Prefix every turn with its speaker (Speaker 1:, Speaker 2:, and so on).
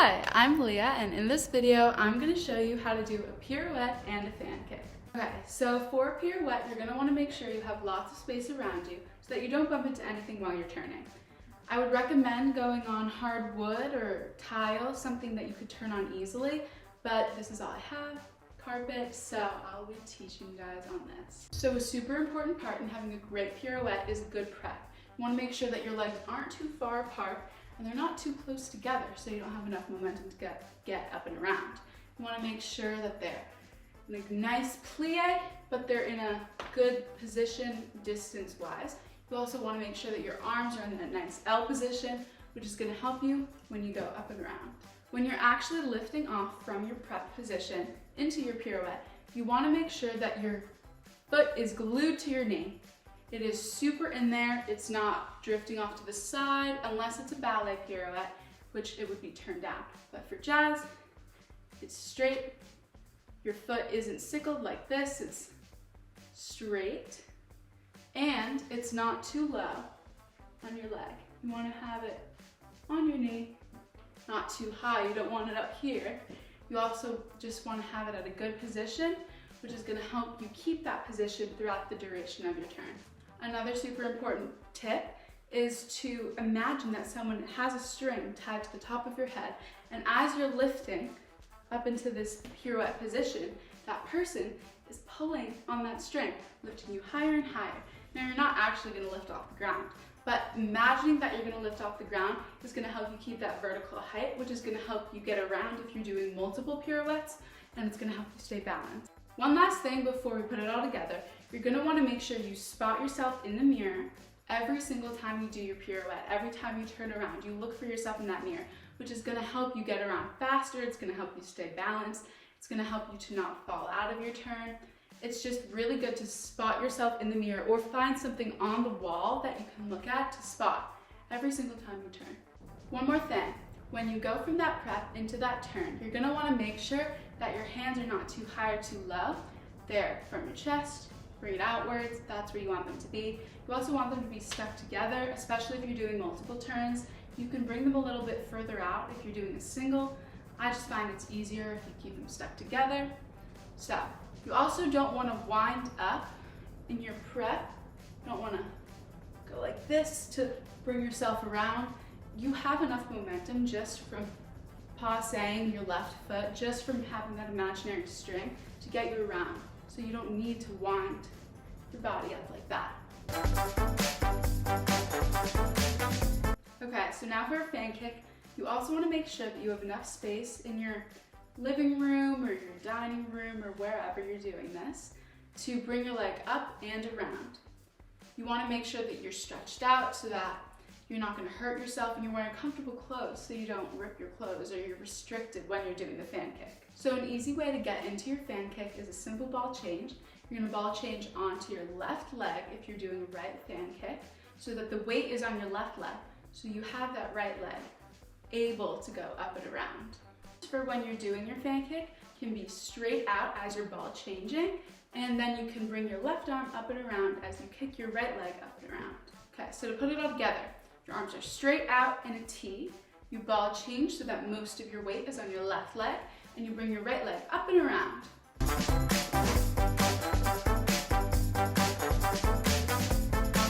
Speaker 1: Hi, I'm Leah, and in this video, I'm going to show you how to do a pirouette and a fan kick. Okay, so for a pirouette, you're going to want to make sure you have lots of space around you so that you don't bump into anything while you're turning. I would recommend going on hard wood or tile, something that you could turn on easily, but this is all I have, carpet, so I'll be teaching you guys on this. So a super important part in having a great pirouette is a good prep. You want to make sure that your legs aren't too far apart and they're not too close together so you don't have enough momentum to get up and around. You want to make sure that they're in a nice plie, but they're in a good position distance-wise. You also want to make sure that your arms are in a nice L position, which is going to help you when you go up and around. When you're actually lifting off from your prep position into your pirouette, you want to make sure that your foot is glued to your knee. It is super in there, it's not drifting off to the side unless it's a ballet pirouette, which it would be turned down. But for jazz, it's straight. Your foot isn't sickled like this, it's straight. And it's not too low on your leg. You want to have it on your knee, not too high. You don't want it up here. You also just want to have it at a good position, which is going to help you keep that position throughout the duration of your turn. Another super important tip is to imagine that someone has a string tied to the top of your head, and as you're lifting up into this pirouette position, that person is pulling on that string, lifting you higher and higher. Now you're not actually going to lift off the ground, but imagining that you're going to lift off the ground is going to help you keep that vertical height, which is going to help you get around if you're doing multiple pirouettes, and it's going to help you stay balanced. One last thing before we put it all together, you're going to want to make sure you spot yourself in the mirror every single time you do your pirouette. Every time you turn around, you look for yourself in that mirror, which is going to help you get around faster. It's going to help you stay balanced. It's going to help you to not fall out of your turn. It's just really good to spot yourself in the mirror or find something on the wall that you can look at to spot every single time you turn. One more thing, when you go from that prep into that turn, you're going to want to make sure that your hands are not too high or too low. They're from your chest, bring it outwards, that's where you want them to be. You also want them to be stuck together, especially if you're doing multiple turns. You can bring them a little bit further out if you're doing a single. I just find it's easier if you keep them stuck together. So, you also don't want to wind up in your prep. You don't want to go like this to bring yourself around. You have enough momentum just from passing your left foot, just from having that imaginary string to get you around. So you don't need to wind your body up like that. Okay, so now for a fan kick, you also want to make sure that you have enough space in your living room or your dining room or wherever you're doing this to bring your leg up and around. You want to make sure that you're stretched out so that you're not going to hurt yourself and you're wearing comfortable clothes so you don't rip your clothes or you're restricted when you're doing the fan kick. So an easy way to get into your fan kick is a simple ball change. You're going to ball change onto your left leg if you're doing a right fan kick so that the weight is on your left leg so you have that right leg able to go up and around. For when you're doing your fan kick, can be straight out as you're ball changing, and then you can bring your left arm up and around as you kick your right leg up and around. Okay, so to put it all together, your arms are straight out in a T, you ball change so that most of your weight is on your left leg, and you bring your right leg up and around.